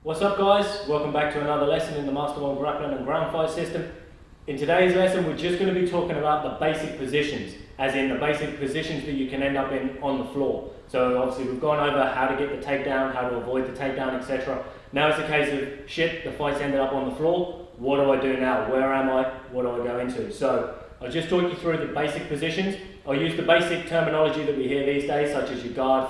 What's up guys? Welcome back to another lesson in the Mastermind Grappling and Ground Fight System. In today's lesson we're just going to be talking about the basic positions, as in the basic positions that you can end up in on the floor. So obviously we've gone over how to get the takedown, how to avoid the takedown, etc. Now it's a case of, shit, the fight's ended up on the floor, what do I do now? Where am I? What do I go into? So I'll just talk you through the basic positions. I'll use the basic terminology that we hear these days, such as your guard,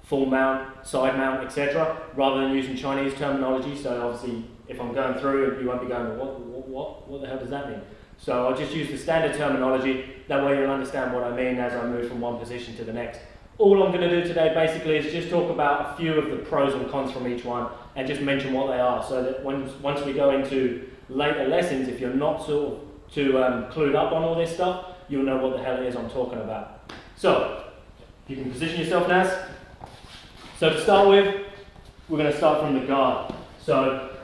full mount, side mount, etc., rather than using Chinese terminology. So obviously, if I'm going through, you won't be going, what the hell does that mean? So I'll just use the standard terminology, that way you'll understand what I mean as I move from one position to the next. All I'm going to do today basically is just talk about a few of the pros and cons from each one, and just mention what they are, so that once we go into later lessons, if you're not sort of too clued up on all this stuff, you'll know what the hell it is I'm talking about. So, you can position yourself, Naz. So to start with, we're going to start from the guard. So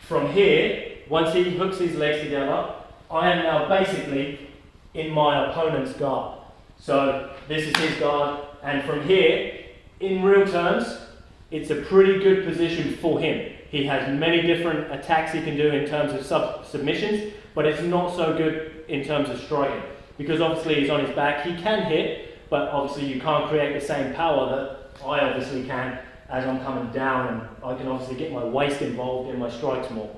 from here, once he hooks his legs together, I am now basically in my opponent's guard. So this is his guard, and from here, in real terms, it's a pretty good position for him. He has many different attacks he can do in terms of submissions, but it's not so good in terms of striking. Because obviously he's on his back, he can hit, but obviously you can't create the same power that I obviously can as I'm coming down, and I can obviously get my waist involved in my strikes more.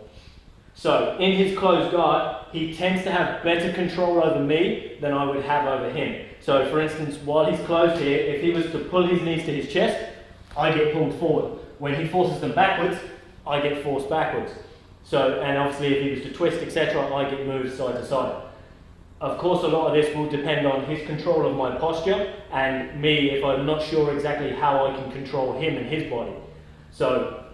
So in his closed guard, he tends to have better control over me than I would have over him. So for instance, while he's closed here, if he was to pull his knees to his chest, I get pulled forward. When he forces them backwards, I get forced backwards. So, and obviously if he was to twist, etc., I get moved side to side. Of course, a lot of this will depend on his control of my posture, and me if I'm not sure exactly how I can control him and his body. So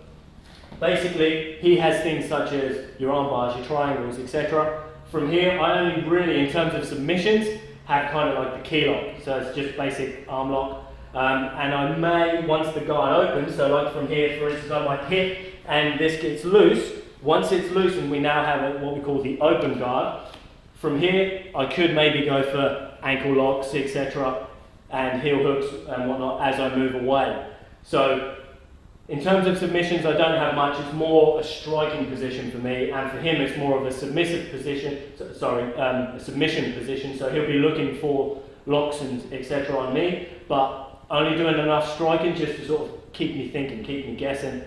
basically, he has things such as your arm bars, your triangles, etc. From here, I only really, in terms of submissions, have kind of like the key lock. So it's just basic arm lock. And I may, once the guard opens, so like from here, for instance, I might hit and this gets loose. Once it's loose and we now have what we call the open guard, from here, I could maybe go for ankle locks, etc., and heel hooks and whatnot as I move away. So, in terms of submissions, I don't have much. It's more a striking position for me, and for him, it's more of a submissive position. A submission position. So he'll be looking for locks and etc. on me, but only doing enough striking just to sort of keep me thinking, keep me guessing.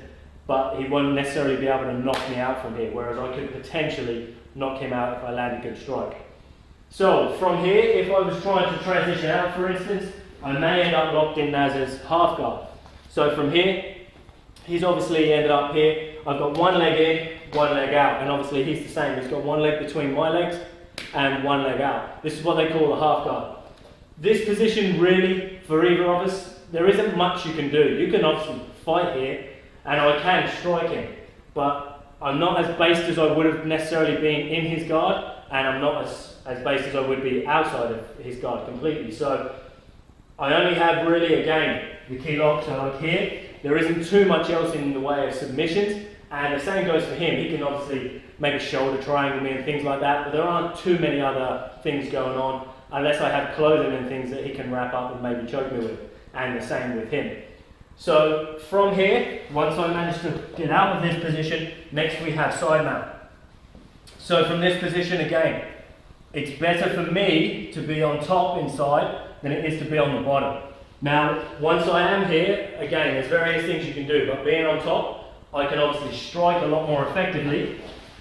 But he won't necessarily be able to knock me out from here, whereas I could potentially knock him out if I land a good strike. So from here, if I was trying to transition out, for instance, I may end up locked in Naz's half guard. So from here, he's obviously ended up here. I've got one leg in, one leg out, and obviously he's the same. He's got one leg between my legs and one leg out. This is what they call a half guard. This position really, for either of us, there isn't much you can do. You can obviously fight here, and I can strike him, but I'm not as based as I would have necessarily been in his guard, and I'm not as based as I would be outside of his guard completely. So I only have really, again, the key lock. So like here, there isn't too much else in the way of submissions, and the same goes for him. He can obviously make a shoulder triangle me and things like that, but there aren't too many other things going on unless I have clothing and things that he can wrap up and maybe choke me with, and the same with him. So from here, once I manage to get out of this position, next we have side mount. So from this position again, it's better for me to be on top inside than it is to be on the bottom. Now, once I am here, again, there's various things you can do, but being on top, I can obviously strike a lot more effectively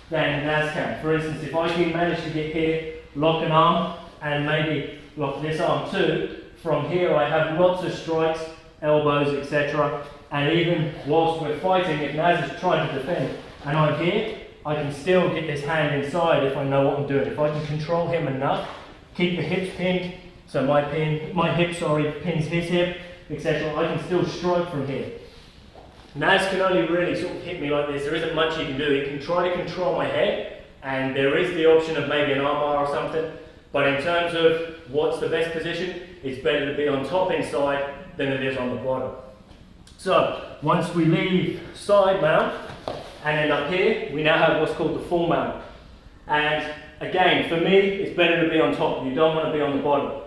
than Naz can. For instance, if I can manage to get here, lock an arm, and maybe lock this arm too, from here I have lots of strikes, elbows, etc. And even whilst we're fighting, if Naz is trying to defend and I'm here, I can still get this hand inside if I know what I'm doing. If I can control him enough, keep the hips pinned, so my hip pins his hip, etc. I can still strike from here. Naz can only really sort of hit me like this. There isn't much he can do. He can try to control my head, and there is the option of maybe an arm bar or something. But in terms of what's the best position, it's better to be on top inside than it is on the bottom. So once we leave side mount and end up here, we now have what's called the full mount. And again, for me, it's better to be on top. You don't want to be on the bottom.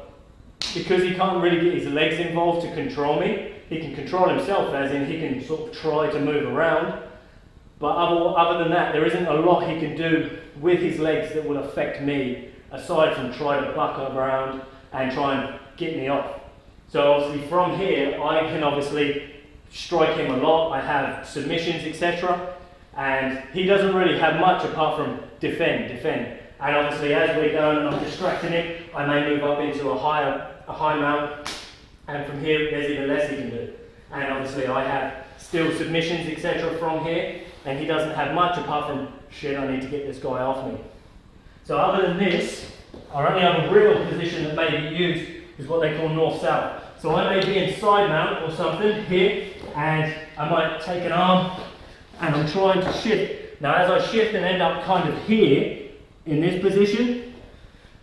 Because he can't really get his legs involved to control me, he can control himself, as in he can sort of try to move around, But other than that, there isn't a lot he can do with his legs that will affect me, aside from try to buck around and try and get me off. So obviously from here, I can obviously strike him a lot. I have submissions, etc. And he doesn't really have much apart from defend. And obviously as we're going and I'm distracting him, I may move up into a high mount. And from here, there's even less he can do. And obviously I have still submissions, etc. from here. And he doesn't have much apart from, shit, I need to get this guy off me. So other than this, our only other real position that may be used is what they call north-south. So I may be in side mount or something here, and I might take an arm, and I'm trying to shift. Now as I shift and end up kind of here, in this position,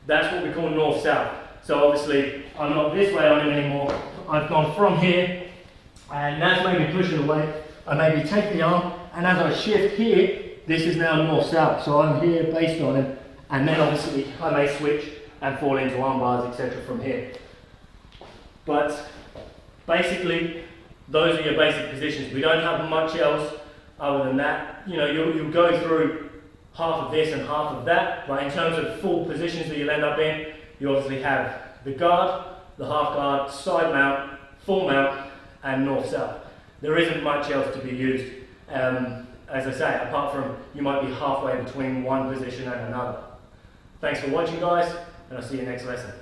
that's what we call north-south. So obviously, I'm not this way on him anymore. I've gone from here, and that's maybe pushing away. I maybe take the arm, and as I shift here, this is now north-south. So I'm here based on him, and then obviously I may switch and fall into arm bars, etc. from here. But basically, those are your basic positions. We don't have much else other than that. You know, you'll go through half of this and half of that, but in terms of full positions that you'll end up in, you obviously have the guard, the half guard, side mount, full mount, and north-south. There isn't much else to be used, as I say, apart from you might be halfway between one position and another. Thanks for watching, guys, and I'll see you next lesson.